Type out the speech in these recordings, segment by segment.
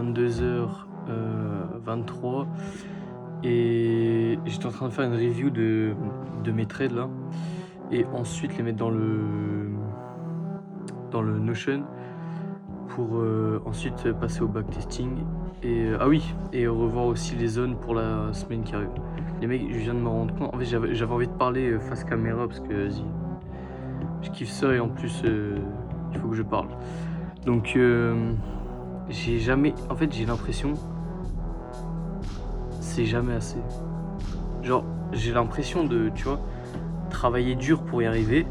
22h23 et j'étais en train de faire une review de mes trades là et ensuite les mettre dans le Notion pour ensuite passer au backtesting et ah oui, et revoir aussi les zones pour la semaine qui arrive. Les mecs, je viens de me rendre compte, en fait j'avais envie de parler face caméra parce que vas-y, je kiffe ça et en plus il faut que je parle. Donc j'ai jamais, en fait j'ai l'impression c'est jamais assez. Genre j'ai l'impression de, tu vois, travailler dur pour y arriver,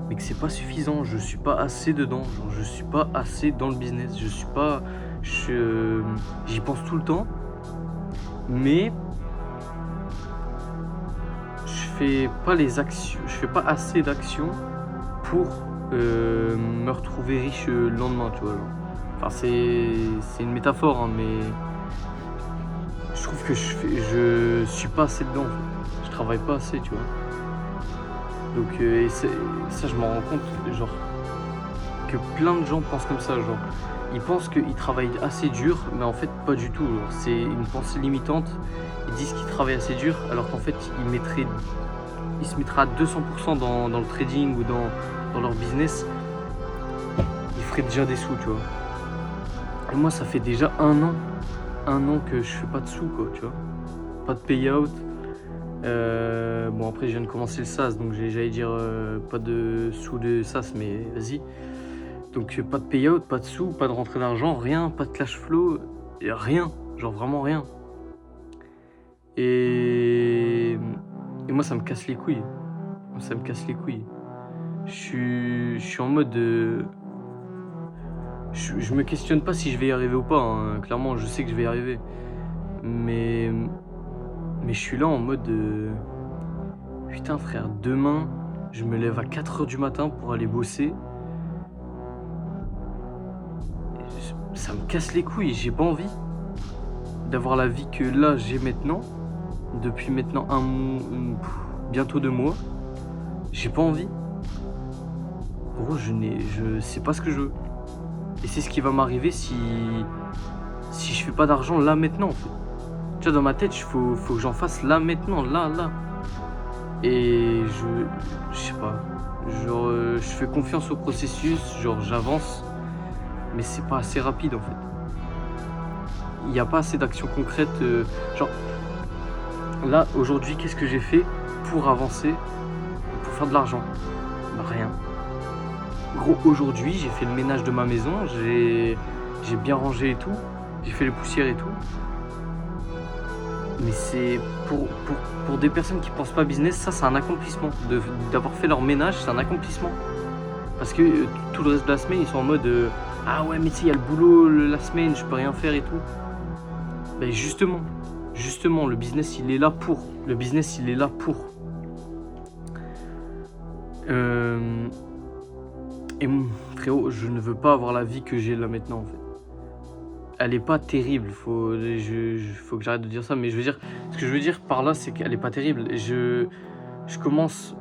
mais que c'est pas suffisant. Je suis pas assez dedans. Genre je suis pas assez dans le business. J'y pense tout le temps, mais je fais pas assez d'actions pour me retrouver riche le lendemain, tu vois. Genre. Enfin c'est une métaphore, hein, mais je trouve que je suis pas assez dedans. En fait. Je travaille pas assez, tu vois. Donc ça je m'en rends compte, genre que plein de gens pensent comme ça, genre ils pensent qu'ils travaillent assez dur, mais en fait pas du tout. Genre, c'est une pensée limitante. Ils disent qu'ils travaillent assez dur, alors qu'en fait ils se mettraient à 200% dans le trading ou dans leur business. Ils feraient déjà des sous, tu vois. Et moi ça fait déjà un an que je fais pas de sous, quoi, tu vois. Pas de payout. Bon après je viens de commencer le SaaS, donc j'allais dire pas de sous de SaaS, mais vas-y. Donc pas de payout, pas de sous, pas de rentrée d'argent, rien, pas de cash flow, rien, genre vraiment rien. Et moi ça me casse les couilles, ça me casse les couilles. Je suis en mode je me questionne pas si je vais y arriver ou pas, hein. Clairement je sais que je vais y arriver. Mais je suis là en mode putain frère, demain je me lève à 4h du matin pour aller bosser. Ça me casse les couilles, j'ai pas envie d'avoir la vie que là j'ai maintenant, depuis maintenant bientôt 2 mois. J'ai pas envie. Gros, je sais pas ce que je veux. Et c'est ce qui va m'arriver si je fais pas d'argent là maintenant en fait. Tu vois, dans ma tête, faut que j'en fasse là maintenant, là. Et je sais pas. Genre, je fais confiance au processus, genre j'avance, mais c'est pas assez rapide en fait. Il n'y a pas assez d'actions concrètes. Genre, là, aujourd'hui, qu'est-ce que j'ai fait pour avancer, pour faire de l'argent? Bah, rien. Gros, aujourd'hui, j'ai fait le ménage de ma maison, j'ai bien rangé et tout, j'ai fait les poussières et tout. Mais c'est pour des personnes qui pensent pas business, ça c'est un accomplissement. D'avoir fait leur ménage, c'est un accomplissement. Parce que tout le reste de la semaine, ils sont en mode ah ouais, mais tu sais, il y a le boulot la semaine, je peux rien faire et tout. Ben justement, le business il est là pour. Le business il est là pour. Et frérot, je ne veux pas avoir la vie que j'ai là maintenant en fait. Elle est pas terrible, faut que j'arrête de dire ça, mais ce que je veux dire par là, c'est qu'elle est pas terrible. Je commence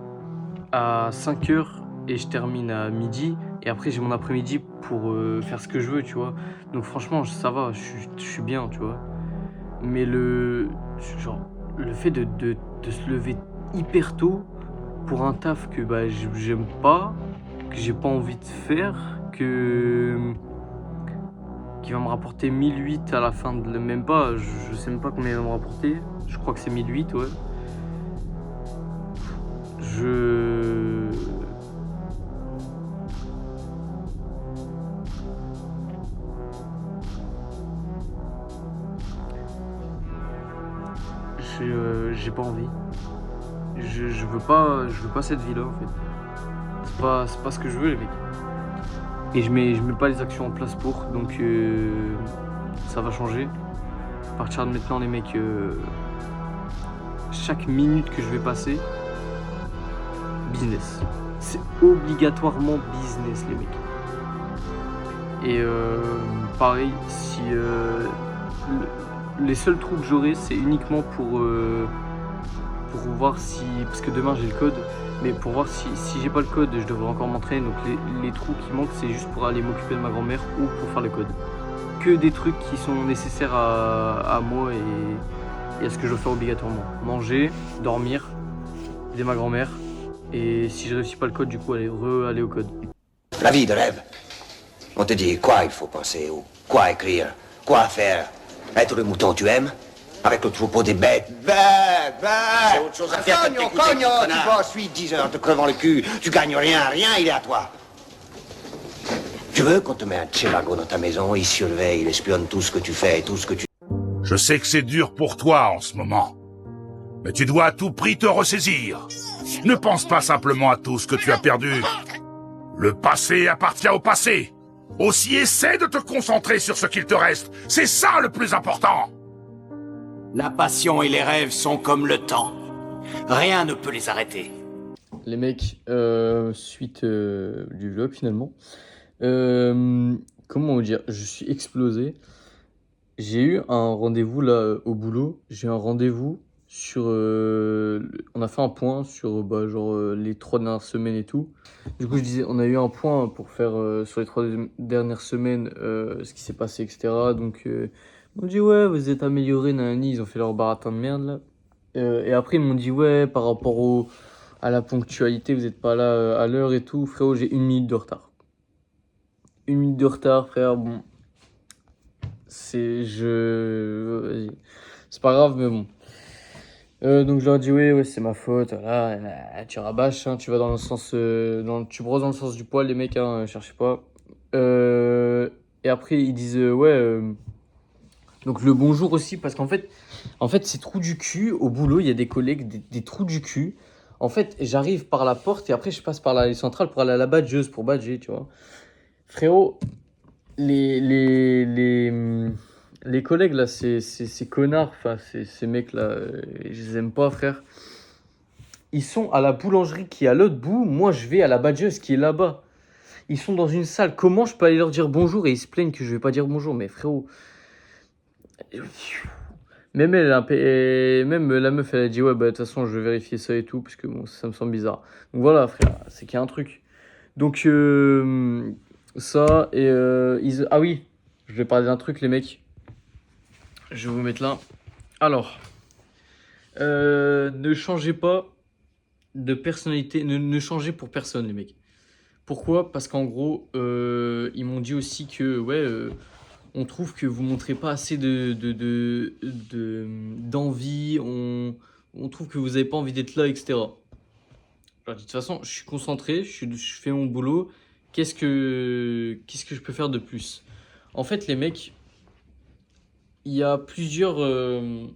à 5h et je termine à midi, et après j'ai mon après-midi pour faire ce que je veux, tu vois. Donc franchement, ça va, je suis bien, tu vois. Mais le fait de se lever hyper tôt pour un taf que bah, j'aime pas, que j'ai pas envie de faire, qui va me rapporter 1008 à la fin de même pas, je sais même pas combien il va me rapporter, je crois que c'est 1008, ouais. J'ai pas envie. Je veux pas cette vie là en fait. C'est pas ce que je veux les mecs. Et je mets pas les actions en place pour, donc ça va changer. À partir de maintenant les mecs, chaque minute que je vais passer, business. C'est obligatoirement business les mecs. Et pareil, si les seuls trous que j'aurai, c'est uniquement pour voir si, parce que demain j'ai le code, mais pour voir si j'ai pas le code, je devrais encore m'entraîner. Donc les trous qui manquent, c'est juste pour aller m'occuper de ma grand-mère ou pour faire le code. que des trucs qui sont nécessaires à moi et à ce que je dois faire obligatoirement. Manger, dormir, aider ma grand-mère. Et si je réussis pas le code, du coup, aller au code. La vie de rêve. On te dit quoi il faut penser, ou quoi écrire, quoi faire. Être le mouton tu aimes, avec le troupeau des bêtes. C'est autre chose à faire que de t'écouter, Cogno, petit tu connard. bosses 8-10 heures te crevant le cul. Tu gagnes rien, rien, il est à toi. Tu veux qu'on te mette un chivago dans ta maison, il surveille, il espionne tout ce que tu fais et tout ce que tu... Je sais que c'est dur pour toi en ce moment. Mais tu dois à tout prix te ressaisir. Ne pense pas simplement à tout ce que tu as perdu. Le passé appartient au passé. Aussi essaie de te concentrer sur ce qu'il te reste. C'est ça le plus important. La passion et les rêves sont comme le temps. Rien ne peut les arrêter. Les mecs, suite du vlog finalement, comment vous dire, je suis explosé. J'ai eu un rendez-vous là au boulot. J'ai eu un rendez-vous sur... on a fait un point sur les 3 dernières semaines et tout. Du coup, je disais, on a eu un point pour faire sur les 3 dernières semaines ce qui s'est passé, etc. Donc, ils m'ont dit, ouais, vous êtes amélioré, nanani. Ils ont fait leur baratin de merde là. Et après, ils m'ont dit, ouais, par rapport à la ponctualité, vous n'êtes pas là à l'heure et tout. Frérot, j'ai 1 minute de retard. 1 minute de retard, frère, bon. Vas-y. C'est pas grave, mais bon. Donc je leur dis ouais c'est ma faute, voilà, tu rabâches, hein, tu vas dans le sens, tu brosses dans le sens du poil les mecs, hein, cherchez pas. Et après ils disent donc le bonjour aussi parce qu'en fait c'est trou du cul au boulot, il y a des collègues, des trous du cul. En fait j'arrive par la porte et après je passe par l'allée centrale pour aller à la badgeuse pour badger, tu vois. Frérot, les collègues là, ces connards, enfin ces mecs là, je les aime pas, frère. Ils sont à la boulangerie qui est à l'autre bout. Moi, je vais à la badgeuse qui est là-bas. Ils sont dans une salle. Comment je peux aller leur dire bonjour et ils se plaignent que je vais pas dire bonjour? Mais frérot, même la meuf, elle a dit ouais bah de toute façon je vais vérifier ça et tout parce que bon ça me semble bizarre. Donc voilà, frère, c'est qu'il y a un truc. Donc ça et ah oui, je vais parler d'un truc les mecs. Je vais vous mettre là. Alors, ne changez pas de personnalité, ne changez pour personne, les mecs. Pourquoi? Parce qu'en gros, ils m'ont dit aussi que, ouais, on trouve que vous montrez pas assez d'envie, on trouve que vous n'avez pas envie d'être là, etc. Je leur dis, de toute façon, je suis concentré, je fais mon boulot, qu'est-ce que je peux faire de plus? En fait, les mecs, il y a plusieurs zones,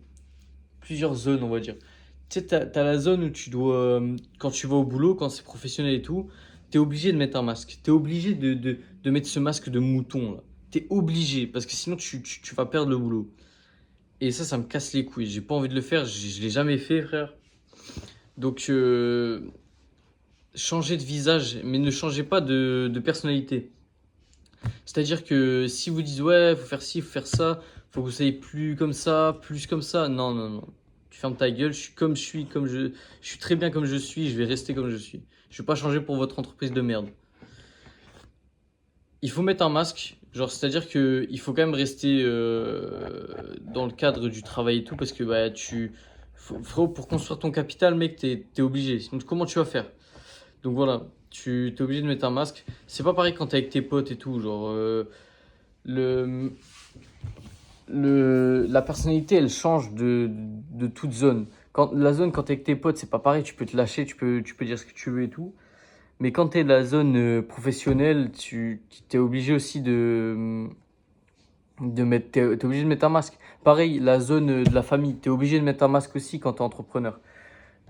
on va dire. Tu sais, t'as la zone où tu dois, quand tu vas au boulot, quand c'est professionnel et tout, t'es obligé de mettre un masque. T'es obligé de mettre ce masque de mouton, là. T'es obligé, parce que sinon tu vas perdre le boulot. Et ça me casse les couilles. J'ai pas envie de le faire, je l'ai jamais fait, frère. Donc, changez de visage, mais ne changez pas de personnalité. C'est-à-dire que si vous dites, ouais, faut faire ci, faut faire ça, faut que vous soyez plus comme ça, plus comme ça. Non, non, non. Tu fermes ta gueule, je suis comme je suis, je suis très bien comme je suis, je vais rester comme je suis. Je vais pas changer pour votre entreprise de merde. Il faut mettre un masque, genre, c'est-à-dire que il faut quand même rester dans le cadre du travail et tout, parce que bah, frérot, pour construire ton capital, mec, t'es obligé. Sinon, comment tu vas faire? Donc voilà, tu es obligé de mettre un masque. C'est pas pareil quand t'es avec tes potes et tout, genre, la personnalité, elle change de toute zone. Quand t'es avec tes potes, c'est pas pareil, tu peux te lâcher, tu peux dire ce que tu veux et tout. Mais quand t'es de la zone professionnelle, t'es obligé aussi t'es obligé de mettre un masque. Pareil, la zone de la famille, t'es obligé de mettre un masque aussi quand t'es entrepreneur.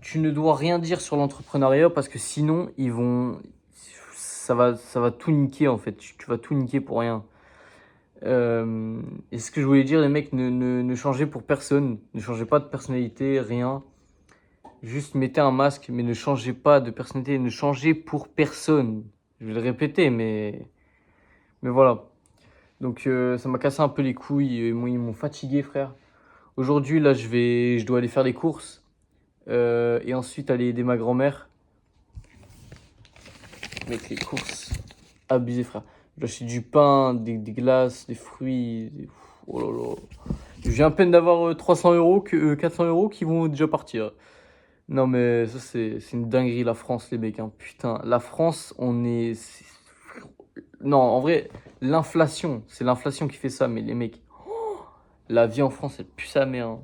Tu ne dois rien dire sur l'entrepreneuriat parce que sinon, ça va tout niquer en fait. Tu vas tout niquer pour rien. Et ce que je voulais dire, les mecs, ne changez pour personne. Ne changez pas de personnalité, rien. Juste mettez un masque, mais ne changez pas de personnalité. Ne changez pour personne. Je vais le répéter, mais voilà. Donc ça m'a cassé un peu les couilles. Ils m'ont fatigué, frère. Aujourd'hui, là, je dois aller faire les courses. Et ensuite aller aider ma grand-mère. Mec, les courses, abusé, frère. J'ai acheté du pain, des glaces, des fruits. Oh là là. Je viens à peine d'avoir 300 euros, 400 euros qui vont déjà partir. Non, mais ça, c'est une dinguerie, la France, les mecs. Hein. Putain, la France, Non, en vrai, l'inflation, c'est l'inflation qui fait ça, mais les mecs, la vie en France, elle pue sa mère. Hein.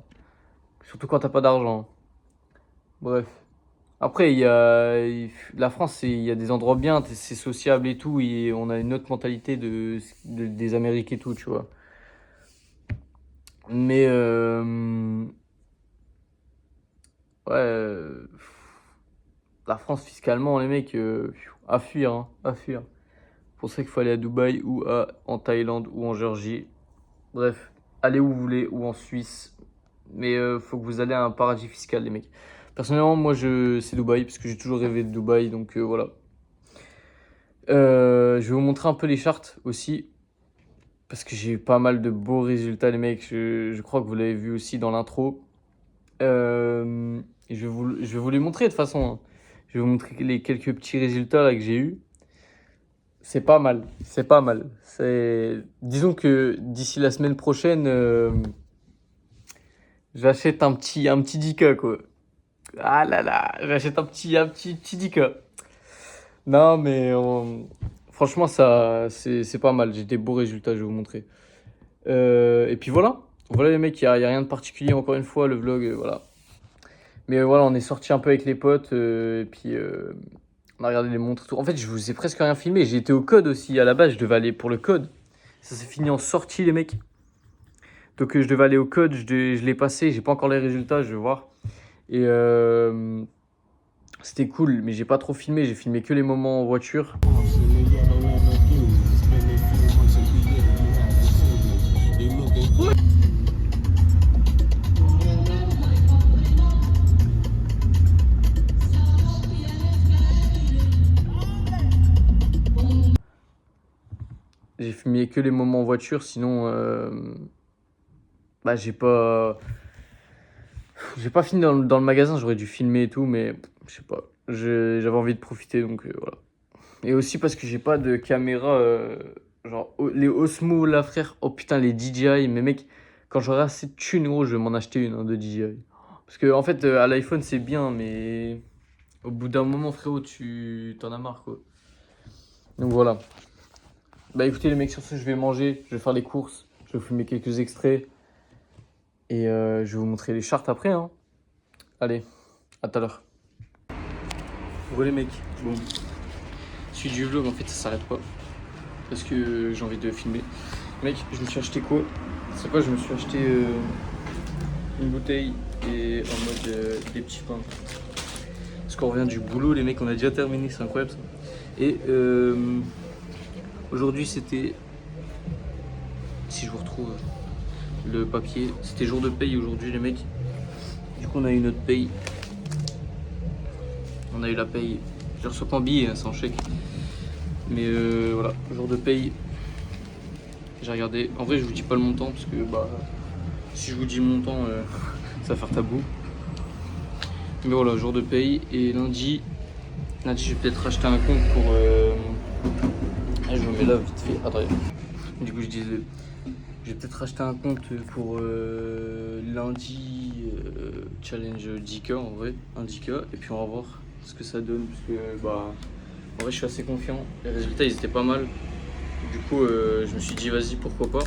Surtout quand t'as pas d'argent. Bref. Après, la France, il y a des endroits bien, c'est sociable et tout, et on a une autre mentalité des Amériques et tout, tu vois. Mais, ouais, la France, fiscalement, les mecs, à fuir, hein, à fuir. C'est pour ça qu'il faut aller à Dubaï ou en Thaïlande ou en Géorgie. Bref, allez où vous voulez, ou en Suisse. Mais faut que vous allez à un paradis fiscal, les mecs. Personnellement, moi, c'est Dubaï, parce que j'ai toujours rêvé de Dubaï, donc voilà. Je vais vous montrer un peu les charts aussi, parce que j'ai eu pas mal de beaux résultats, les mecs. Je crois que vous l'avez vu aussi dans l'intro. Et je vais vous les montrer de toute façon. Hein. Je vais vous montrer les quelques petits résultats là que j'ai eu. C'est pas mal, c'est pas mal. Disons que d'ici la semaine prochaine, j'achète un petit 10K quoi. Ah là là, j'achète un petit 10K. Non mais franchement ça, c'est pas mal. J'ai des beaux résultats, je vais vous montrer. Et puis voilà, les mecs, il y a rien de particulier encore une fois le vlog, voilà. Mais voilà, on est sorti un peu avec les potes et puis on a regardé les montres et tout. En fait, je vous ai presque rien filmé. J'ai été au code aussi. À la base, je devais aller pour le code. Ça s'est fini en sortie, les mecs. Donc, je devais aller au code. Je l'ai passé. J'ai pas encore les résultats. Je vais voir. Et c'était cool. Mais j'ai pas trop filmé. J'ai filmé que les moments en voiture. J'ai filmé que les moments en voiture, sinon bah j'ai pas fini dans le magasin, j'aurais dû filmer et tout, mais je sais pas, j'avais envie de profiter donc voilà. Et aussi parce que j'ai pas de caméra, genre les Osmo là frère, oh putain les DJI, mais mec, quand j'aurai assez de thunes gros, je vais m'en acheter une de DJI. Parce que en fait à l'iPhone c'est bien, mais au bout d'un moment frérot, t'en as marre quoi. Donc voilà. Bah écoutez les mecs, sur ce je vais manger, je vais faire les courses, je vais vous filmer quelques extraits et je vais vous montrer les charts après. Hein. Allez, à tout à l'heure. Bon les mecs, bon, suite du vlog en fait ça s'arrête pas parce que j'ai envie de filmer. Mec, je me suis acheté quoi? C'est quoi? Je me suis acheté une bouteille et en mode des petits pains. Parce qu'on revient du boulot les mecs, on a déjà terminé, c'est incroyable ça. Et aujourd'hui c'était, si je vous retrouve le papier, c'était jour de paye aujourd'hui les mecs. Du coup on a eu notre paye. On a eu la paye. Je reçois pas en billet, hein, c'est en chèque. Mais voilà, jour de paye. J'ai regardé. En vrai je vous dis pas le montant parce que bah si je vous dis le montant ça va faire tabou. Mais voilà, jour de paye. Et lundi je vais peut-être racheter un compte pour je me mets là vite fait. Attendez. Du coup je disais, je vais peut-être racheter un compte pour lundi challenge 10K en vrai, un 10K, et puis on va voir ce que ça donne parce que bah en vrai je suis assez confiant. Les résultats ils étaient pas mal. Du coup je me suis dit vas-y pourquoi pas.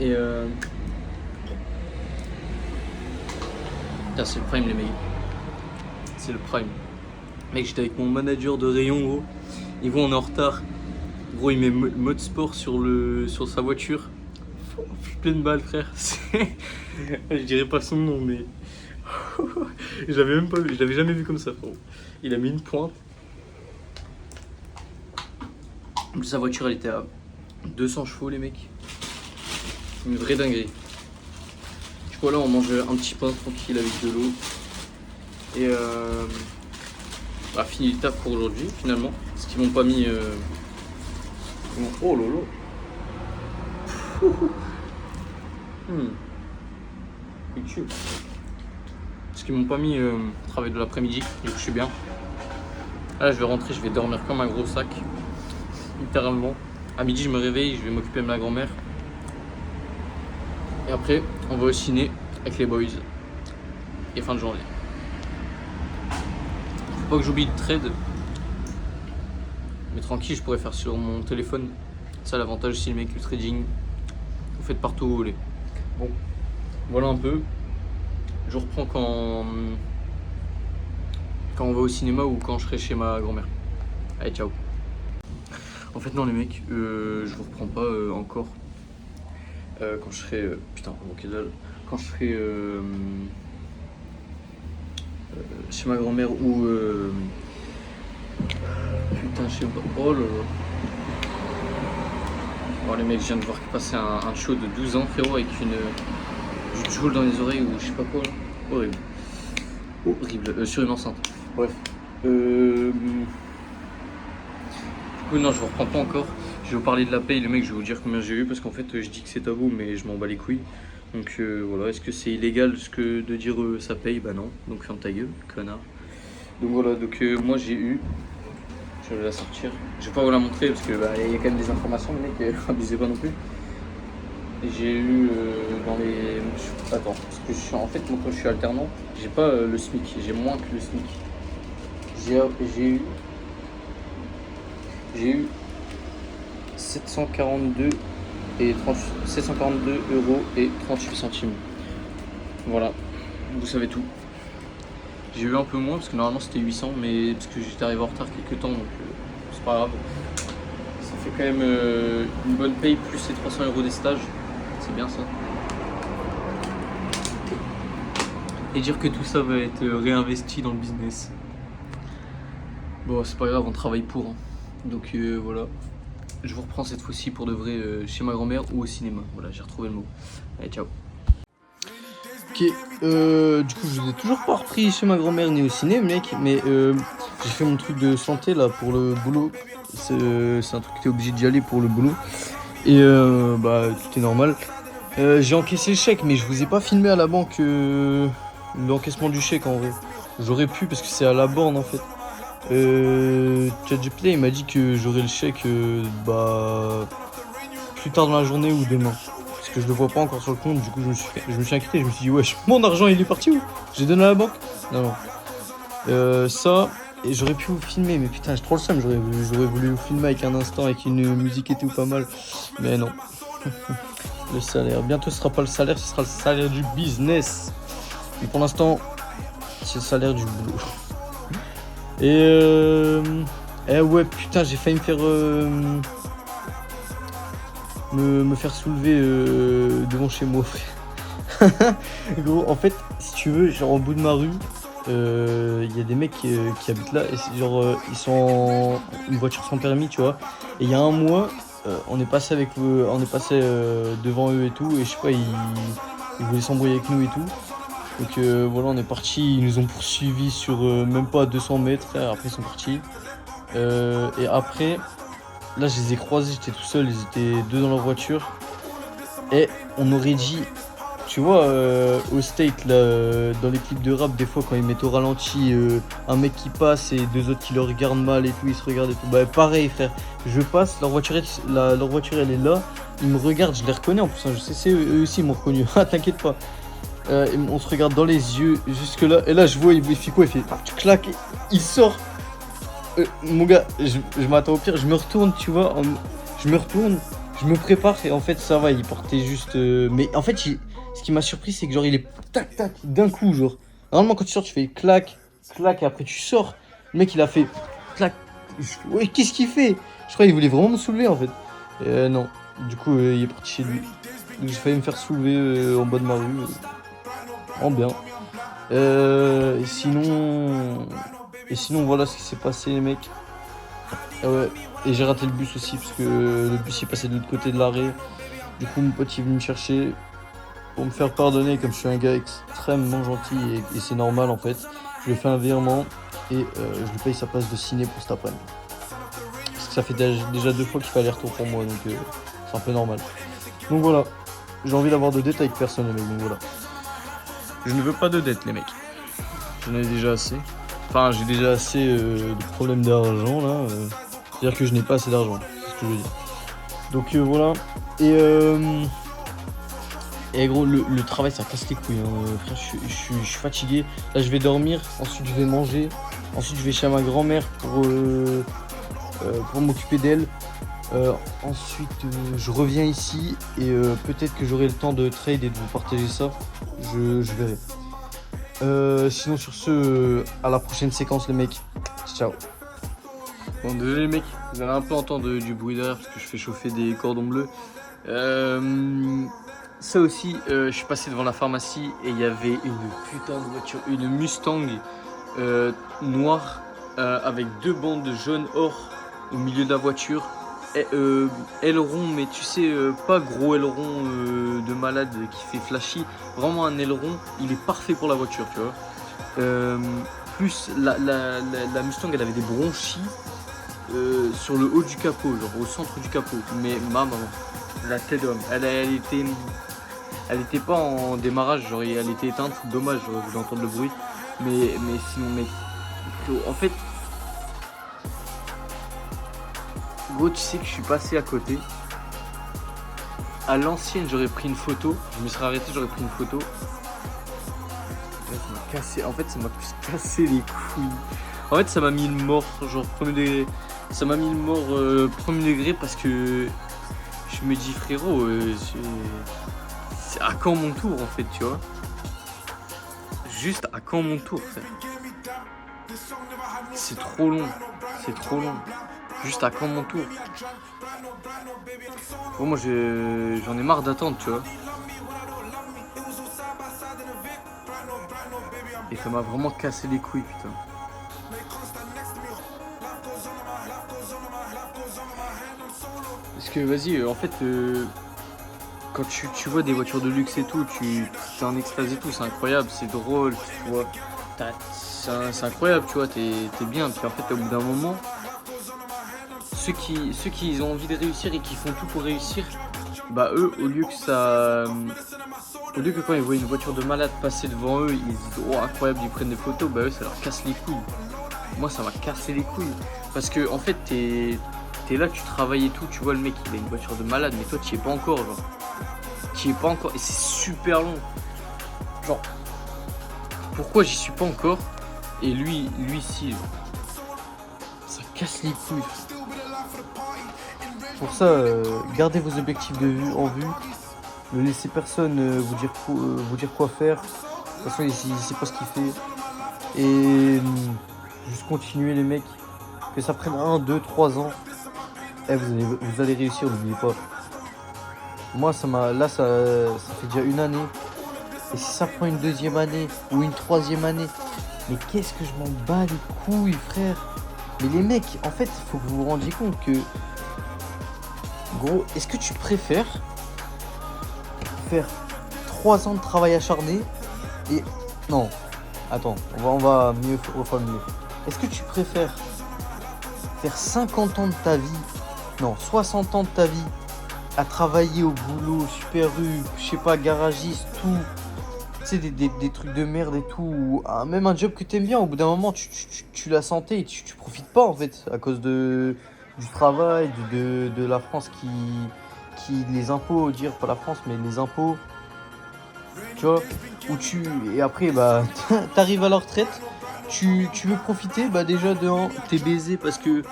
Et putain, c'est le prime les mecs. C'est le prime. Mec, j'étais avec mon manager de rayon gros. Il voit on est en retard. Gros il met mode sport sur sa voiture. Pleine balle frère. Je dirais pas son nom mais je l'avais jamais vu comme ça frérot. Il a mis une pointe. Sa voiture elle était à 200 chevaux les mecs. Une vraie dinguerie. Du coup là on mange un petit pain tranquille avec de l'eau. Et bah, fini le taf pour aujourd'hui finalement. Parce qu'ils m'ont pas mis oh lolo. YouTube. Parce qu'ils m'ont pas mis travail de l'après-midi. Du coup je suis bien. Là je vais rentrer, je vais dormir comme un gros sac. littéralement. À midi, je me réveille, je vais m'occuper de ma grand-mère. Et après, on va au ciné avec les boys. Et fin de journée. Faut pas que j'oublie le trade. Mais tranquille, je pourrais faire sur mon téléphone. Ça, l'avantage aussi, le mec, le trading. Vous faites partout où vous voulez. Bon, voilà un peu. Je reprends quand on va au cinéma ou quand je serai chez ma grand-mère. Allez, ciao. En fait, non, les mecs, je vous reprends pas encore. Quand je serai. Putain, ok, dalle. Quand je serai chez ma grand-mère ou. Putain, je sais pas. Oh là là. Bon, les mecs, je viens de voir passer un show de 12 ans, frérot, avec du joule dans les oreilles ou je sais pas quoi là. Horrible. Horrible. Sur une enceinte. Bref. Du coup, non, je vous reprends pas encore. Je vais vous parler de la paye, le mec, je vais vous dire combien j'ai eu parce qu'en fait, je dis que c'est tabou, mais je m'en bats les couilles. Donc voilà, est-ce que c'est illégal de dire ça paye? Bah non. Donc ferme ta gueule, connard. Donc voilà, donc moi j'ai eu. Je vais la sortir. Je vais pas vous la montrer parce que y a quand même des informations, les mecs, abusez pas non plus. J'ai eu dans les. Attends, parce que en fait, moi quand je suis alternant, j'ai pas le SMIC, j'ai moins que le SMIC. J'ai eu 742 euros et 38 centimes. Voilà, vous savez tout. J'ai eu un peu moins parce que normalement c'était 800, mais parce que j'étais arrivé en retard quelques temps, donc c'est pas grave. Ça fait quand même une bonne paye plus les 300 euros des stages, c'est bien ça. Et dire que tout ça va être réinvesti dans le business. Bon, c'est pas grave, on travaille pour. Hein. Donc voilà. Je vous reprends cette fois-ci pour de vrai chez ma grand-mère ou au cinéma. Voilà, j'ai retrouvé le mot. Allez, ciao. Ok, du coup, je vous ai toujours pas repris chez ma grand-mère ni au ciné, mec. Mais j'ai fait mon truc de santé là pour le boulot. C'est un truc que t'es obligé d'y aller pour le boulot. Et tout est normal. J'ai encaissé le chèque, mais je vous ai pas filmé à la banque l'encaissement du chèque en vrai. J'aurais pu parce que c'est à la borne en fait. ChatGPT il m'a dit que j'aurai le chèque plus tard dans la journée ou demain. Parce que je le vois pas encore sur le compte, du coup je me suis inquiété, je me suis dit wesh, mon argent il est parti où? J'ai donné à la banque? Non. Ça, et j'aurais pu vous filmer, mais putain j'ai trop le seum, j'aurais voulu vous filmer avec un instant, avec une musique et tout pas mal. Mais non. Le salaire, bientôt ce sera pas le salaire, ce sera le salaire du business. Mais pour l'instant, c'est le salaire du boulot. Et ouais putain j'ai failli me faire me faire soulever devant chez moi frère. Gros en fait si tu veux genre au bout de ma rue il y a des mecs qui habitent là et c'est genre ils sont en une voiture sans permis tu vois. Et il y a un mois on est passé devant eux et tout et je sais pas ils voulaient s'embrouiller avec nous et tout. Donc voilà, on est parti, ils nous ont poursuivis sur même pas 200 mètres, après ils sont partis. Et après, là je les ai croisés, j'étais tout seul, ils étaient deux dans leur voiture. Et on aurait dit, tu vois, au State, là, dans les clips de rap, des fois quand ils mettent au ralenti un mec qui passe et deux autres qui le regardent mal et tout, ils se regardent et tout. Bah pareil frère, je passe, leur voiture elle est là, ils me regardent, je les reconnais en plus, hein, je sais, c'est eux aussi ils m'ont reconnu, t'inquiète pas. On se regarde dans les yeux jusque là et là je vois il fait quoi, il fait clac, il sort. Mon gars, je m'attends au pire, je me retourne tu vois, je me prépare et en fait ça va, il portait juste mais en fait ce qui m'a surpris c'est que genre il est tac tac d'un coup genre. Normalement quand tu sors tu fais clac clac et après tu sors. Le mec il a fait clac. Ouais, qu'est-ce qu'il fait? Je crois qu'il voulait vraiment me soulever en fait. Non, du coup il est parti chez lui. Donc j'ai failli me faire soulever en bas de ma rue. En bien. Et sinon voilà ce qui s'est passé les mecs. Ouais. Et j'ai raté le bus aussi parce que le bus est passé de l'autre côté de l'arrêt. Du coup mon pote il est venu me chercher pour me faire pardonner comme je suis un gars extrêmement gentil et c'est normal en fait. Je lui ai fait un virement et je lui paye sa place de ciné pour cet après-midi. Parce que ça fait déjà 2 fois qu'il fait aller-retour pour moi donc c'est un peu normal. Donc voilà. J'ai envie d'avoir de dettes avec personne les mecs donc voilà. Je ne veux pas de dettes les mecs. J'en ai déjà assez. Enfin j'ai déjà assez de problèmes d'argent là. C'est-à-dire que je n'ai pas assez d'argent. C'est ce ce que je veux dire. Donc voilà. Et gros, le travail, ça casse les couilles. Hein. Frère, je suis fatigué. Là, je vais dormir. Ensuite, je vais manger. Ensuite, je vais chez ma grand-mère pour m'occuper d'elle. Ensuite, je reviens ici. Et peut-être que j'aurai le temps de trade et de vous partager ça. Je verrai. Sinon, sur ce, à la prochaine séquence, les mecs. Ciao. Bon, désolé, les mecs. Vous allez un peu entendre du bruit derrière parce que je fais chauffer des cordons bleus. Ça aussi, je suis passé devant la pharmacie et il y avait une putain de voiture, une Mustang noire avec 2 bandes jaune or au milieu de la voiture. Et, aileron, mais tu sais, pas gros aileron de malade qui fait flashy, vraiment un aileron, il est parfait pour la voiture, tu vois. Plus la Mustang, elle avait des bronchis sur le haut du capot, genre au centre du capot, mais ma maman. La tête d'homme, elle était pas en démarrage, genre elle était éteinte, dommage, j'aurais voulu entendre le bruit, mais sinon mec, en fait, gros, tu sais que je suis passé à côté. À l'ancienne, j'aurais pris une photo, je me serais arrêté, j'aurais pris une photo. Là, ça m'a cassé, en fait ça m'a plus cassé les couilles. En fait ça m'a mis le mort, genre premier degré, ça m'a mis le mort premier degré parce que je me dis frérot, c'est à quand mon tour en fait, tu vois. Juste à quand mon tour, frère. C'est trop long, c'est trop long. Juste à quand mon tour. Bon, moi j'en ai marre d'attendre, tu vois. Et ça m'a vraiment cassé les couilles, putain. Parce que vas-y, en fait, quand tu vois des voitures de luxe et tout, tu es en extase et tout, c'est incroyable, c'est drôle, tu vois. C'est incroyable, tu vois, t'es bien. Puis en fait, au bout d'un moment, ceux qui ont envie de réussir et qui font tout pour réussir, bah eux, au lieu que quand ils voient une voiture de malade passer devant eux, ils disent oh incroyable, ils prennent des photos, bah eux ça leur casse les couilles. Moi ça m'a cassé les couilles. Parce que en fait t'es là, tu travailles et tout, tu vois le mec il a une voiture de malade, mais toi t'y es pas encore, genre. T'y es pas encore et c'est super long. Genre, pourquoi j'y suis pas encore et lui si, genre. Ça casse les couilles. Pour ça, gardez vos objectifs en vue. Ne laissez personne vous dire quoi faire. De toute façon, il sait pas ce qu'il fait. Et juste continuer les mecs. Que ça prenne 1, 2, 3 ans. Vous allez réussir, n'oubliez pas. Moi, ça fait déjà 1 année. Et si ça prend une 2e année ou une 3e année, mais qu'est-ce que je m'en bats les couilles, frère. Mais les mecs, en fait, il faut que vous vous rendiez compte que... Gros, est-ce que tu préfères faire 3 ans de travail acharné et... Non, attends, on va mieux reformuler. Est-ce que tu préfères faire 50 ans de ta vie, non, 60 ans de ta vie à travailler au boulot, Super U, je sais pas, garagiste, tout, tu sais, des trucs de merde et tout, ou même un job que t'aimes bien, au bout d'un moment, tu l'as santé et tu profites pas en fait, à cause du travail, de la France qui les impôts, dire pas la France, mais les impôts, tu vois, et après, bah, t'arrives à la retraite, tu veux profiter, bah déjà de 1, t'es baisé parce que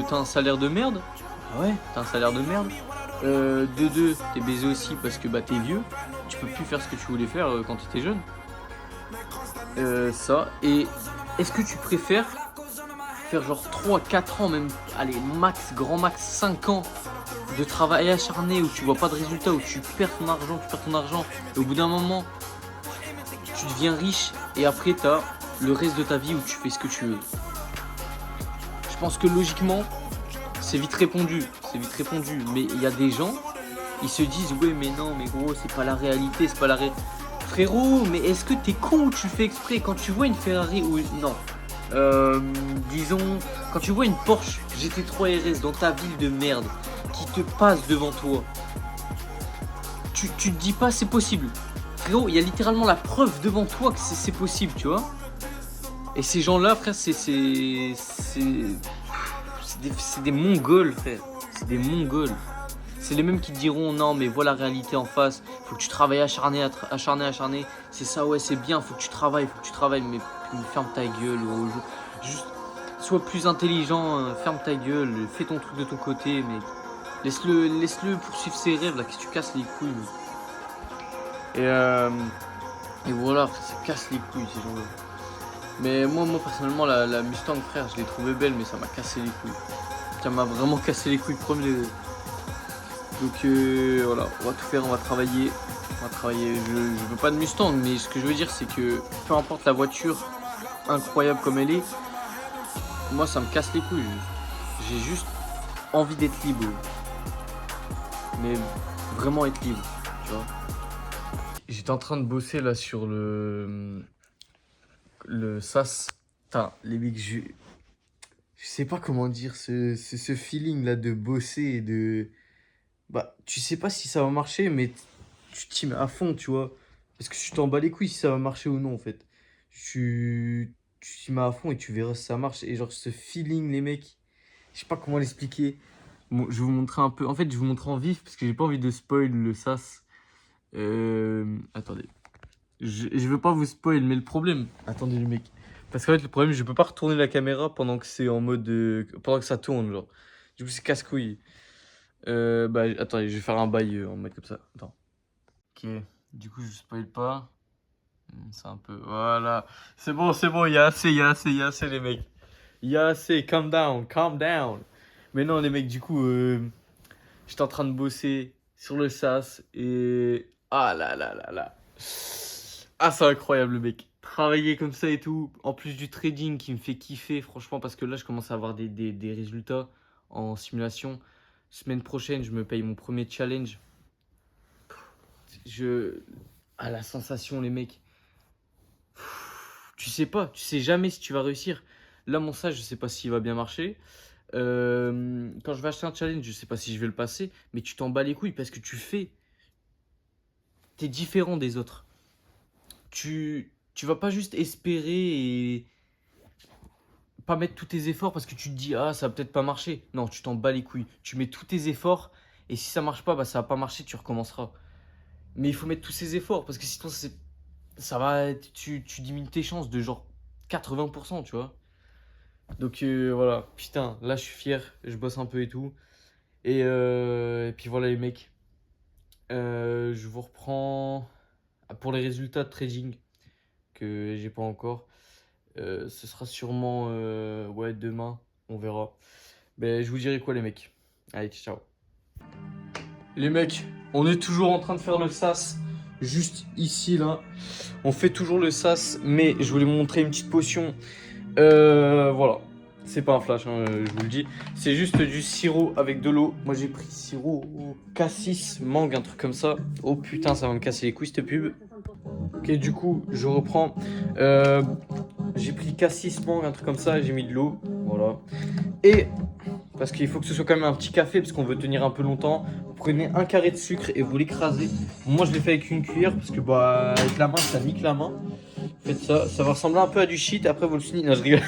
t'as un salaire de merde, ah ouais, t'as un salaire de merde, de 2, t'es baisé aussi parce que bah t'es vieux, tu peux plus faire ce que tu voulais faire quand t'étais jeune, ça, et est-ce que tu préfères faire genre 3-4 ans, même, allez, grand max 5 ans de travail acharné où tu vois pas de résultat, où tu perds ton argent, et au bout d'un moment, tu deviens riche, et après t'as le reste de ta vie où tu fais ce que tu veux. Je pense que logiquement, c'est vite répondu, mais il y a des gens, ils se disent, ouais, mais non, mais gros, c'est pas la réalité, c'est pas la réalité. Frérot, mais est-ce que t'es con ou tu fais exprès quand tu vois une Ferrari ou non? Disons, quand tu vois une Porsche GT3 RS dans ta ville de merde qui te passe devant toi, tu te dis pas c'est possible. Frérot, il y a littéralement la preuve devant toi que c'est possible, tu vois. Et ces gens-là, frère, c'est des Mongols, frère. c'est des Mongols. C'est les mêmes qui te diront non mais vois la réalité en face, faut que tu travailles acharné. C'est ça ouais c'est bien, faut que tu travailles, mais ferme ta gueule. Juste sois plus intelligent, ferme ta gueule, fais ton truc de ton côté, mais laisse-le poursuivre ses rêves là, qu'est-ce que tu casses les couilles. Et voilà, ça casse les couilles ces gens-là. Mais moi personnellement la Mustang frère je l'ai trouvée belle mais ça m'a cassé les couilles. Ça m'a vraiment cassé les couilles premier. Donc voilà, on va tout faire, on va travailler. Je veux pas de Mustang, mais ce que je veux dire c'est que peu importe la voiture incroyable comme elle est, moi ça me casse les couilles. J'ai juste envie d'être libre. Mais vraiment être libre, tu vois. J'étais en train de bosser là sur le SAS. Putain, les mecs, je sais pas comment dire ce feeling là de bosser et de... Bah, tu sais pas si ça va marcher, mais tu t'y mets à fond, tu vois. Parce que tu t'en bats les couilles si ça va marcher ou non, en fait. Tu t'y mets à fond et tu verras si ça marche. Et genre, ce feeling, les mecs, je sais pas comment l'expliquer. Bon, je vais vous montrer un peu. En fait, je vais vous montrer en vif parce que j'ai pas envie de spoil le SAS. Attendez. Je veux pas vous spoil, mais le problème. Attendez, les mecs. Parce qu'en fait, le problème, je peux pas retourner la caméra pendant que c'est en mode. Pendant que ça tourne, genre. Du coup, c'est casse-couille. Bah, attendez, je vais faire un bail en mode comme ça. Attends. Ok, du coup, je spoil pas. C'est un peu. Voilà. C'est bon, il y a assez, les mecs. Il y a assez, calm down. Mais non, les mecs, du coup, j'étais en train de bosser sur le SAS et. Ah là là là là. Ah, c'est incroyable, le mec. Travailler comme ça et tout. En plus du trading qui me fait kiffer, franchement, parce que là, je commence à avoir des résultats en simulation. Semaine prochaine, je me paye mon premier challenge. Ah, la sensation, les mecs. Tu sais jamais si tu vas réussir. Là, mon stage, je sais pas s'il va bien marcher. Quand je vais acheter un challenge, je sais pas si je vais le passer. Mais tu t'en bats les couilles parce que t'es différent des autres. Tu vas pas juste espérer et pas mettre tous tes efforts parce que tu te dis ah ça va peut-être pas marcher. Non, tu t'en bats les couilles. Tu mets tous tes efforts et si ça marche pas, bah ça va pas marcher, tu recommenceras. Mais il faut mettre tous ces efforts parce que sinon ça va, tu diminues tes chances de genre 80%, tu vois. Donc voilà, putain, là je suis fier, je bosse un peu et tout. Et puis voilà les mecs, je vous reprends pour les résultats de trading que j'ai pas encore. Ce sera sûrement ouais demain, on verra. Ben je vous dirai quoi les mecs. Allez, ciao. Les mecs, on est toujours en train de faire le sas. Juste ici là. On fait toujours le sas, mais je voulais vous montrer une petite potion. Voilà. C'est pas un flash, hein, je vous le dis. C'est juste du sirop avec de l'eau. Moi j'ai pris sirop cassis, mangue, un truc comme ça. Oh putain, ça va me casser les couilles cette pub. Ok, du coup, je reprends. J'ai pris cassis, mangue, un truc comme ça. J'ai mis de l'eau. Voilà. Et parce qu'il faut que ce soit quand même un petit café parce qu'on veut tenir un peu longtemps. Vous prenez un carré de sucre et vous l'écrasez. Moi je l'ai fait avec une cuillère parce que bah avec la main ça nique la main. Faites ça, ça va ressembler un peu à du shit. Après vous le finissez. Non je rigole.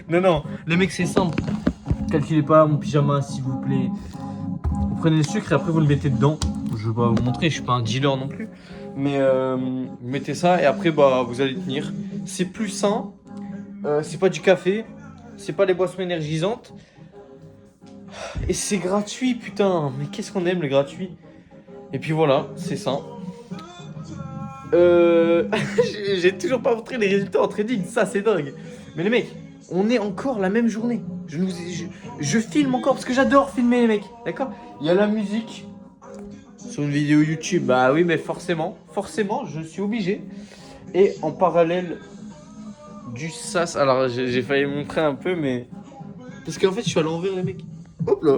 non, les mecs c'est simple. Calculez pas mon pyjama s'il vous plaît. Vous prenez le sucre et après vous le mettez dedans. Je vais pas vous montrer, je suis pas un dealer non plus. Mais vous mettez ça et après bah vous allez tenir. C'est plus sain. C'est pas du café. C'est pas les boissons énergisantes. Et c'est gratuit, putain. Mais qu'est-ce qu'on aime le gratuit. Et puis voilà, c'est ça. J'ai toujours pas montré les résultats en trading, ça c'est dingue. Mais les mecs, on est encore la même journée. Je filme encore parce que j'adore filmer les mecs, d'accord. Il y a la musique sur une vidéo YouTube, bah oui mais forcément, je suis obligé. Et en parallèle du sas, alors j'ai failli montrer un peu mais... Parce qu'en fait je suis à l'envers les mecs. Hop là.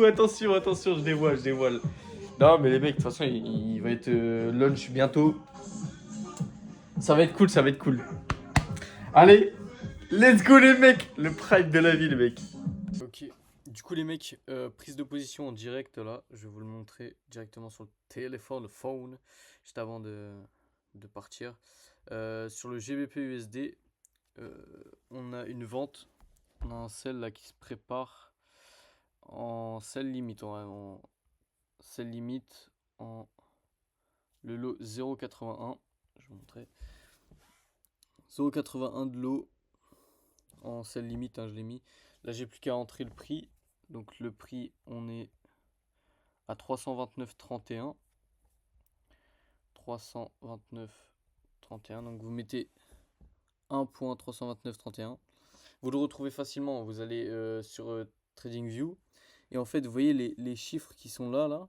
Attention, je dévoile. Non, mais les mecs, de toute façon, il va être lunch bientôt. Ça va être cool. Allez, let's go les mecs. Le pride de la vie, les mecs. Ok, du coup les mecs, prise de position en direct là. Je vais vous le montrer directement sur le téléphone, le phone, juste avant de partir. Sur le GBP USD, on a une vente. On a un sell là qui se prépare en sell limite. En sell limite en le lot 0,81. Je vais vous montrer. 0,81 de lot en sell limite, hein, je l'ai mis. Là, j'ai plus qu'à entrer le prix. Donc, le prix, on est à 329,31. 329,31. Donc, vous mettez 1.329,31. Vous le retrouvez facilement. Vous allez sur TradingView. Et en fait, vous voyez les chiffres qui sont là.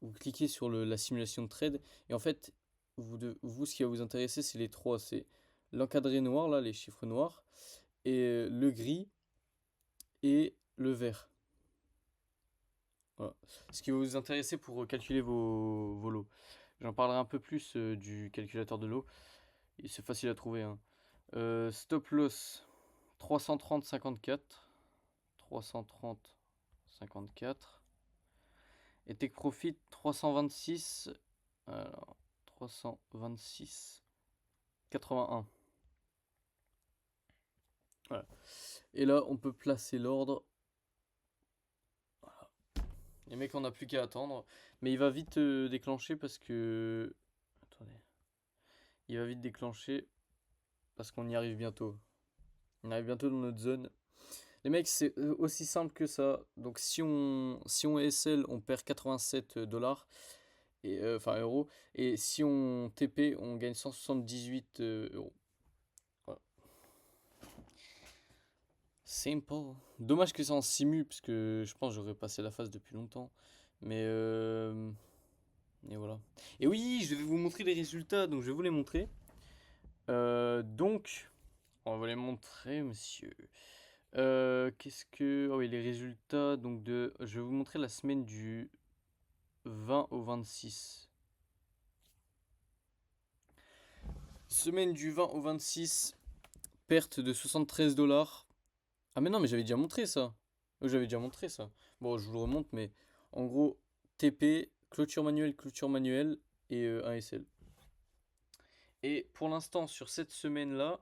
Vous cliquez sur la simulation de trade. Et en fait, vous, ce qui va vous intéresser, c'est les trois. C'est l'encadré noir, là, les chiffres noirs. Et le gris. Et le vert. Voilà. Ce qui va vous intéresser pour calculer vos lots. J'en parlerai un peu plus du calculateur de lots. C'est facile à trouver, hein. Stop loss 330,54. 330,54. Et take profit 326. Alors, 326,81. Voilà. Et là, on peut placer l'ordre. Voilà. Les mecs, on n'a plus qu'à attendre. Mais il va vite déclencher parce que... Attendez. Il va vite déclencher parce qu'on y arrive bientôt. On arrive bientôt dans notre zone. Les mecs, c'est aussi simple que ça. Donc si on SL, on perd 87 $. Enfin euros. Et si on TP, on gagne 178 euros. Voilà. Simple. Dommage que c'est en simu, parce que je pense que j'aurais passé la phase depuis longtemps. Mais et voilà. Et oui, je vais vous montrer les résultats, donc je vais vous les montrer. Donc, on va vous les montrer, monsieur. Qu'est-ce que... Oh oui, les résultats, donc je vais vous montrer la semaine du 20 au 26. Semaine du 20 au 26, perte de 73 $. Ah mais non, mais j'avais déjà montré ça. J'avais déjà montré ça. Bon, je vous le remonte, mais en gros, TP, clôture manuelle et un SL. Et pour l'instant, sur cette semaine-là,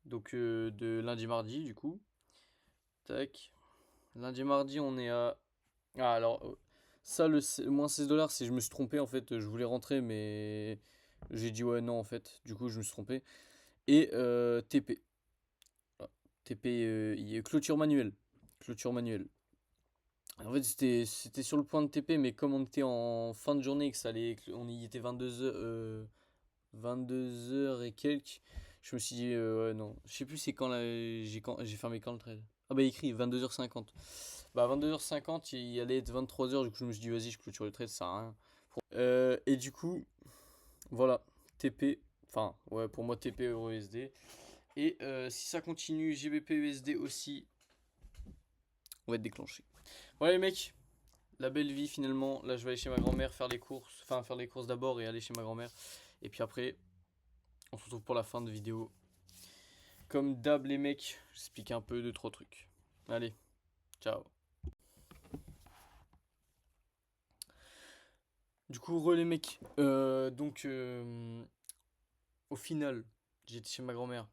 donc de lundi-mardi, du coup, tac, lundi-mardi, on est à... Ah, alors, ça, le moins 16 $, c'est je me suis trompé, en fait, je voulais rentrer, mais j'ai dit ouais, non, en fait, du coup, je me suis trompé. Et TP. Voilà. TP, clôture manuelle. Clôture manuelle. En fait, c'était sur le point de TP, mais comme on était en fin de journée, on y était 22h, 22h et quelques, je me suis dit, ouais, non. Je sais plus c'est quand j'ai fermé quand le trade. Ah bah, écrit 22h50. Bah, 22h50, il allait être 23h, du coup, je me suis dit, vas-y, je clôture le trade, ça sert à rien. Et du coup, voilà, TP, enfin, ouais, pour moi, TP Euro USD. Et si ça continue, GBP USD aussi, on va être déclenché. Voilà les mecs, la belle vie finalement. Là je vais aller chez ma grand-mère faire les courses. Enfin faire les courses d'abord et aller chez ma grand-mère. Et puis après, on se retrouve pour la fin de vidéo. Comme d'hab les mecs, j'explique un peu 2-3 trucs. Allez, ciao. Du coup, les mecs, donc au final, j'étais chez ma grand-mère.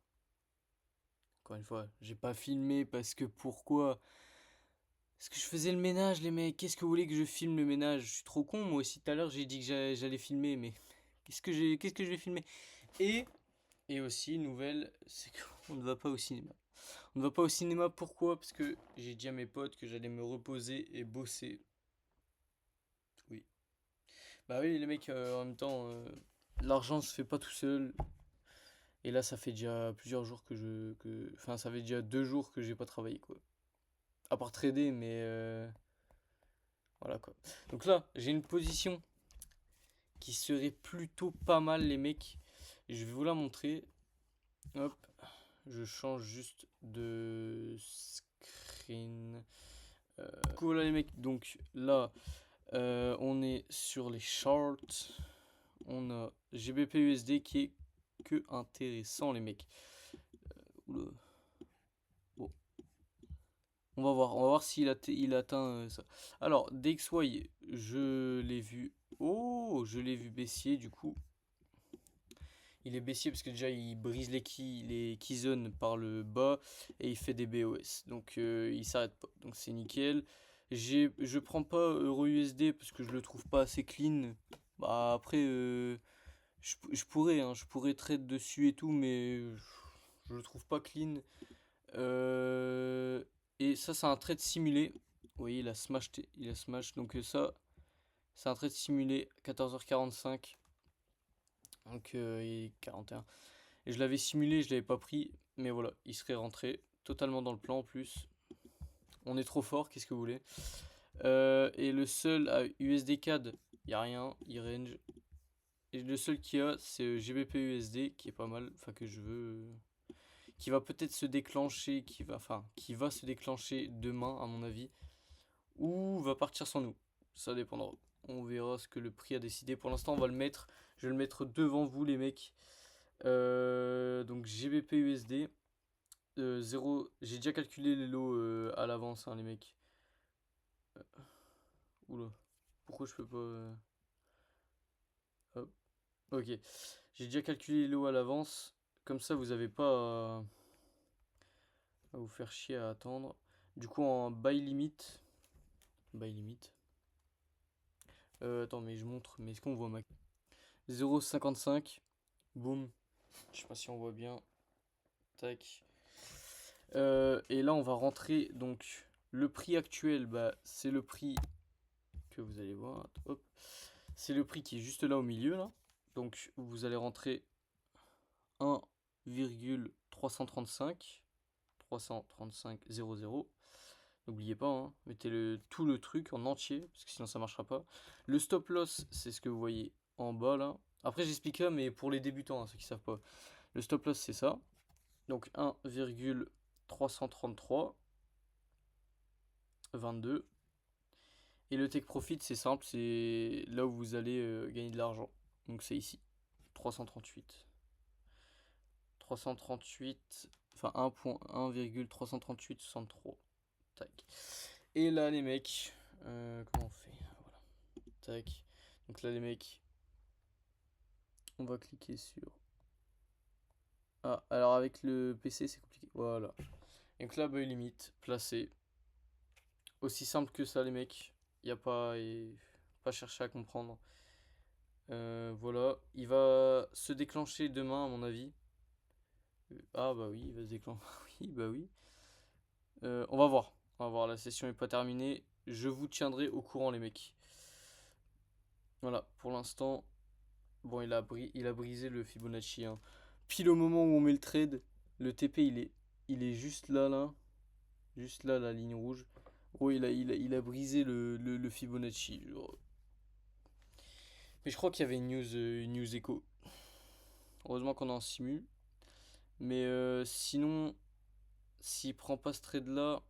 Encore une fois, j'ai pas filmé parce que pourquoi? Est-ce que je faisais le ménage, les mecs? Qu'est-ce que vous voulez que je filme le ménage? Je suis trop con, moi aussi. Tout à l'heure, j'ai dit que j'allais filmer, mais qu'est-ce que je vais filmer? Et aussi, nouvelle, c'est qu'on ne va pas au cinéma. On ne va pas au cinéma, pourquoi? Parce que j'ai dit à mes potes que j'allais me reposer et bosser. Oui. Bah oui, les mecs, en même temps, l'argent se fait pas tout seul. Et là, ça fait déjà plusieurs jours Enfin, ça fait déjà 2 jours que j'ai pas travaillé, quoi. À part trader, mais voilà quoi. Donc là, j'ai une position qui serait plutôt pas mal, les mecs. Et je vais vous la montrer. Hop, je change juste de screen. Du coup, voilà les mecs. Donc là, on est sur les charts. On a GBP USD qui est que intéressant, les mecs. Oula. Bon. On va voir s'il atteint ça. Alors, DXY, je l'ai vu. Oh, je l'ai vu baissier du coup. il est baissier parce que déjà il brise les keyzones par le bas et il fait des BOS. Donc il s'arrête pas. Donc c'est nickel. Je prends pas EuroUSD parce que je le trouve pas assez clean. Bah après je pourrais je pourrais trade dessus et tout mais je le trouve pas clean. Et ça c'est un trade simulé. Vous voyez il a smash donc ça c'est un trade simulé 14h45. Donc il est 41. Et je l'avais simulé, je l'avais pas pris. Mais voilà, il serait rentré totalement dans le plan en plus. On est trop fort, qu'est-ce que vous voulez. Et le seul à USD CAD, il n'y a rien, il range. Et le seul qu'il y a, c'est GBP USD qui est pas mal, enfin que je veux. Qui va peut-être se déclencher, qui va se déclencher demain à mon avis. Ou va partir sans nous. Ça dépendra. On verra ce que le prix a décidé. Pour l'instant, on va le mettre. Je vais le mettre devant vous, les mecs. Donc GBP USD. 0. J'ai déjà calculé les lots à l'avance, hein, les mecs. Oula. Pourquoi je peux pas. Hop. Ok. J'ai déjà calculé les lots à l'avance. Comme ça, vous avez pas à vous faire chier à attendre. Du coup, en buy limit. Buy limit. Attends, mais je montre. Mais est-ce qu'on voit ma 0,55. Boum. Je sais pas si on voit bien. Tac. Et là, on va rentrer. Donc, le prix actuel, bah, c'est le prix que vous allez voir. Hop. C'est le prix qui est juste là au milieu, là. Donc, vous allez rentrer 1,335. 335,00. N'oubliez pas, hein, mettez tout le truc en entier, parce que sinon ça marchera pas. Le stop loss, c'est ce que vous voyez en bas là. Après j'expliquerai, mais pour les débutants, hein, ceux qui savent pas. Le stop loss c'est ça. Donc 1,333 22. Et le take profit c'est simple, c'est là où vous allez gagner de l'argent. Donc c'est ici. 338. 338, enfin 1,338,63. Tac. Et là, les mecs, comment on fait? Voilà. Tac. Donc là, les mecs, on va cliquer sur. Ah, alors avec le PC, c'est compliqué. Voilà. Donc là, buy limit, placé. Aussi simple que ça, les mecs. Il n'y a pas, pas chercher à comprendre. Voilà. Il va se déclencher demain, à mon avis. Ah, bah oui, il va se déclencher. Oui, bah oui. On va voir. On va voir, la session n'est pas terminée. Je vous tiendrai au courant, les mecs. Voilà, pour l'instant, bon, il a brisé le Fibonacci, hein. Pile au moment où on met le trade, le TP, il est juste là, là. Juste là, la ligne rouge. Oh, il a brisé le Fibonacci. Mais je crois qu'il y avait une news écho. Heureusement qu'on est en simu. Mais sinon, s'il prend pas ce trade-là,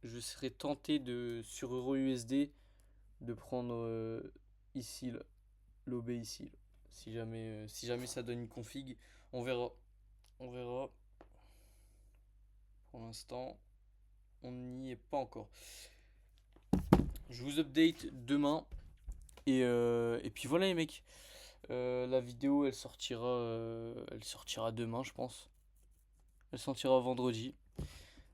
je serais tenté sur EuroUSD de prendre ici, là, l'OB ici, là. Si jamais ça donne une config, on verra. On verra. Pour l'instant, on n'y est pas encore. Je vous update demain. Et puis voilà les mecs. La vidéo elle sortira demain je pense. Elle sortira vendredi.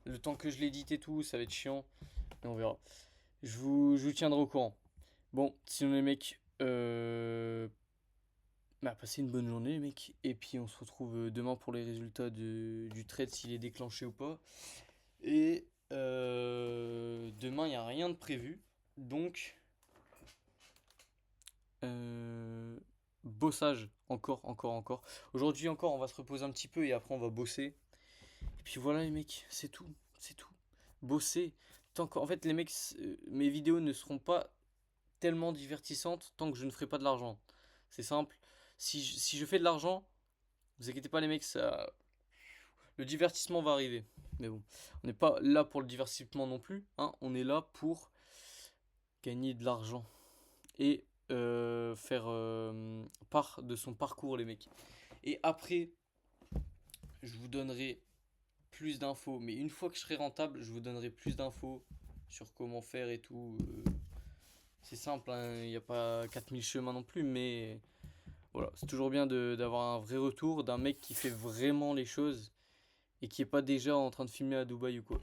Le temps que je l'édite et tout, ça va être chiant. Mais on verra. Je vous tiendrai au courant. Bon, sinon les mecs, bah, passez une bonne journée les mecs. Et puis on se retrouve demain pour les résultats du trade, s'il est déclenché ou pas. Et demain il n'y a rien de prévu. Donc bossage encore. Aujourd'hui encore on va se reposer un petit peu et après on va bosser. Et puis voilà les mecs, c'est tout. Bosser. En fait les mecs, mes vidéos ne seront pas tellement divertissantes tant que je ne ferai pas de l'argent. C'est simple. Si je fais de l'argent, vous inquiétez pas les mecs, le divertissement va arriver. Mais bon, on n'est pas là pour le divertissement non plus, hein. On est là pour gagner de l'argent et faire part de son parcours les mecs. Et après, je vous donnerai plus d'infos. Mais une fois que je serai rentable, je vous donnerai plus d'infos sur comment faire et tout. C'est simple, hein, il n'y a pas 4000 chemins non plus, mais voilà, c'est toujours bien d'avoir un vrai retour d'un mec qui fait vraiment les choses et qui est pas déjà en train de filmer à Dubaï ou quoi.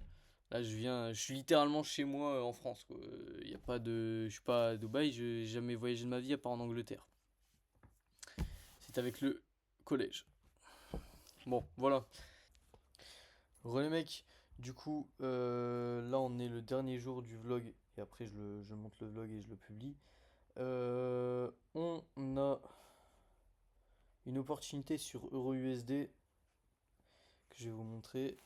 Là, je suis littéralement chez moi en France, quoi. Y a pas de, je suis pas à Dubaï, j'ai jamais voyagé de ma vie à part en Angleterre. C'est avec le collège. Bon, voilà. Relais mec, du coup, là on est le dernier jour du vlog et après je monte le vlog et je le publie. On a une opportunité sur EuroUSD que je vais vous montrer.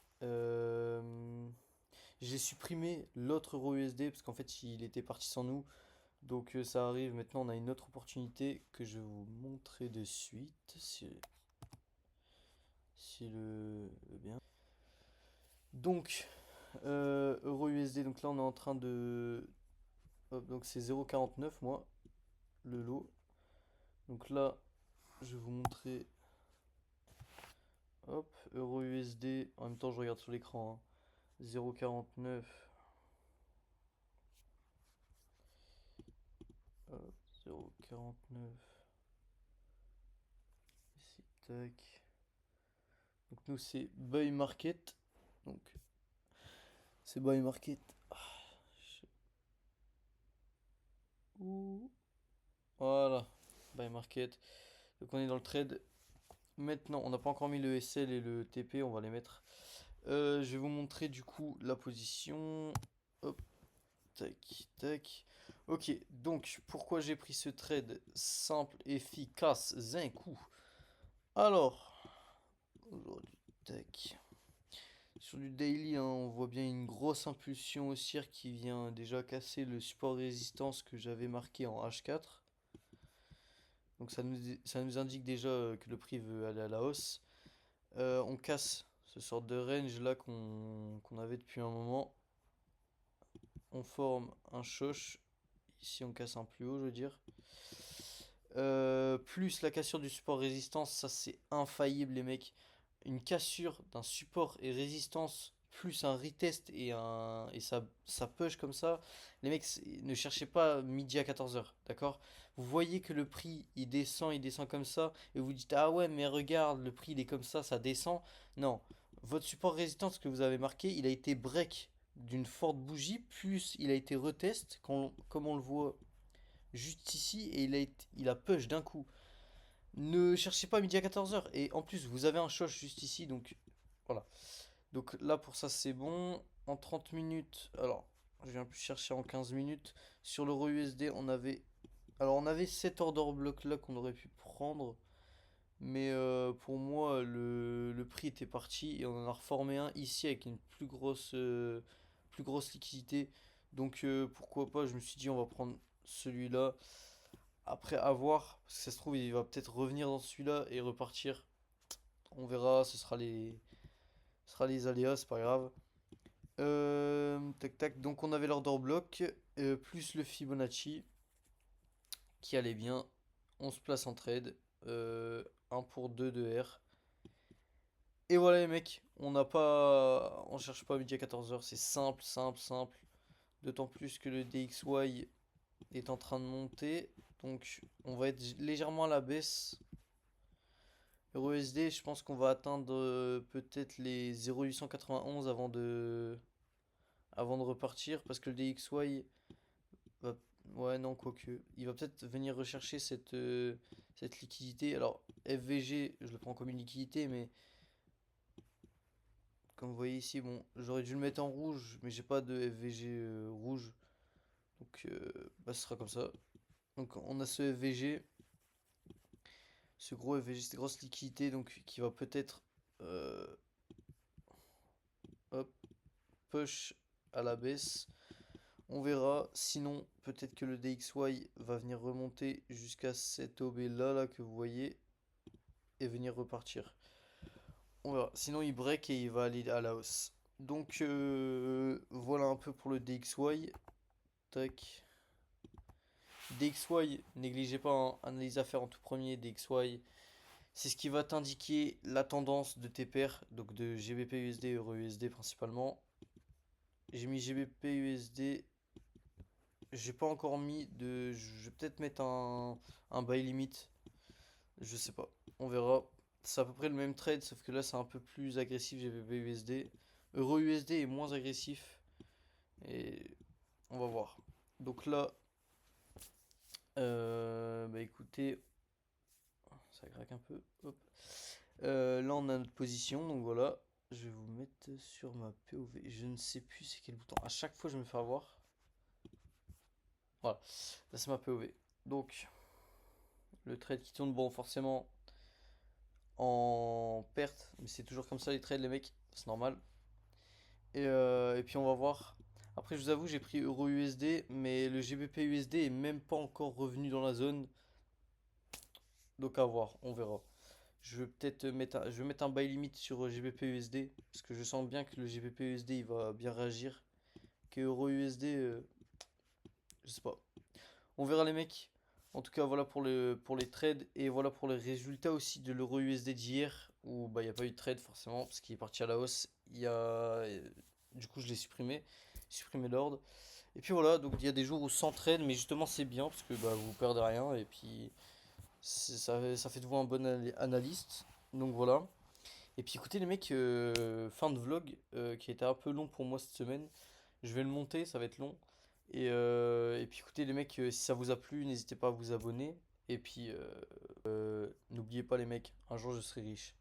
J'ai supprimé l'autre EuroUSD parce qu'en fait il était parti sans nous. Donc ça arrive, maintenant on a une autre opportunité que je vais vous montrer de suite. Si le bien. Donc, EuroUSD, donc là on est en train de... Hop, donc c'est 0,49 moi, le lot. Donc là, je vais vous montrer... Hop, EuroUSD, en même temps je regarde sur l'écran, hein. 0,49. Hop, 0,49. Ici, tac. Donc nous c'est Buy Market. Donc, c'est Buy Market. Ouh. Voilà, Buy Market. Donc on est dans le trade. Maintenant, on n'a pas encore mis le SL et le TP, on va les mettre. Je vais vous montrer du coup la position. Hop, tac, tac. Ok, donc pourquoi j'ai pris ce trade simple, efficace, un coup. Alors, aujourd'hui, tac. Sur du daily, hein, on voit bien une grosse impulsion haussière qui vient déjà casser le support résistance que j'avais marqué en H4. Donc ça nous indique déjà que le prix veut aller à la hausse. On casse ce sort de range là qu'on avait depuis un moment. On forme un choche. Ici on casse un plus haut, je veux dire. Plus la cassure du support résistance, ça c'est infaillible les mecs. Une cassure d'un support et résistance plus un retest et ça push comme ça. Les mecs, ne cherchez pas midi à 14h, d'accord? Vous voyez que le prix il descend comme ça et vous dites ah ouais mais regarde le prix il est comme ça descend. Non, votre support résistance que vous avez marqué, il a été break d'une forte bougie plus il a été retest comme on le voit juste ici et il a push d'un coup. Ne cherchez pas midi à 14h. Et en plus, vous avez un choche juste ici. Donc voilà. Donc là, pour ça, c'est bon. En 30 minutes. Alors, je viens plus chercher en 15 minutes. Sur l'euro USD, on avait. Alors, on avait 7 order blocs là qu'on aurait pu prendre. Mais pour moi, le prix était parti. Et on en a reformé un ici avec une plus grosse liquidité. Donc pourquoi pas, je me suis dit, on va prendre celui-là. Après, à voir, parce que ça se trouve, il va peut-être revenir dans celui-là et repartir. On verra, ce sera les aléas, c'est pas grave. Tac tac, donc on avait l'order block, plus le Fibonacci, qui allait bien. On se place en trade, 1 pour 2 de R. Et voilà les mecs, on cherche pas à midi à 14h, c'est simple, simple, simple. D'autant plus que le DXY est en train de monter. Donc on va être légèrement à la baisse. EuroUSD, je pense qu'on va atteindre peut-être les 0,891 avant de repartir. Parce que le DXY va... Ouais, non, quoique. Il va peut-être venir rechercher cette liquidité. Alors, FVG, je le prends comme une liquidité, mais... Comme vous voyez ici, bon, j'aurais dû le mettre en rouge, mais j'ai pas de FVG rouge. Donc, bah, ce sera comme ça. Donc, on a ce FVG. Ce gros FVG, cette grosse liquidité, donc, qui va peut-être... hop, push à la baisse. On verra. Sinon, peut-être que le DXY va venir remonter jusqu'à cette OB là que vous voyez. Et venir repartir. On verra. Sinon, il break et il va aller à la hausse. Donc, voilà un peu pour le DXY. Tac. DXY, négligez pas, hein, analyse à faire en tout premier. DXY, c'est ce qui va t'indiquer la tendance de tes paires. Donc de GBP USD, Euro USD principalement. J'ai mis GBP USD. J'ai pas encore mis de... Je vais peut-être mettre un buy limit. Je sais pas. On verra. C'est à peu près le même trade, sauf que là c'est un peu plus agressif GBP USD. Euro USD est moins agressif. Et on va voir. Donc là, bah écoutez, ça craque un peu. Hop. Là on a notre position, donc voilà. Je vais vous mettre sur ma POV. Je ne sais plus c'est quel bouton. À chaque fois je me fais avoir. Voilà, là c'est ma POV. Donc, le trade qui tourne, bon forcément en perte, mais c'est toujours comme ça les trades les mecs, c'est normal. Et puis on va voir. Après je vous avoue j'ai pris Euro USD, mais le GBP USD est même pas encore revenu dans la zone. Donc à voir, on verra. Je vais peut-être je vais mettre un buy limit sur GBP USD, parce que je sens bien que le GBP USD il va bien réagir. Que Euro USD, je sais pas. On verra les mecs. En tout cas, voilà pour les trades et voilà pour les résultats aussi de l'euro USD d'hier où bah il n'y a pas eu de trade forcément parce qu'il est parti à la hausse. Du coup, je l'ai supprimé l'ordre. Et puis voilà, donc il y a des jours où sans trade, mais justement c'est bien parce que bah vous perdez rien et puis ça fait de vous un bon analyste. Donc voilà. Et puis écoutez les mecs, fin de vlog qui a été un peu long pour moi cette semaine. Je vais le monter, ça va être long. Et puis écoutez les mecs, si ça vous a plu, n'hésitez pas à vous abonner. Et puis n'oubliez pas les mecs, un jour je serai riche.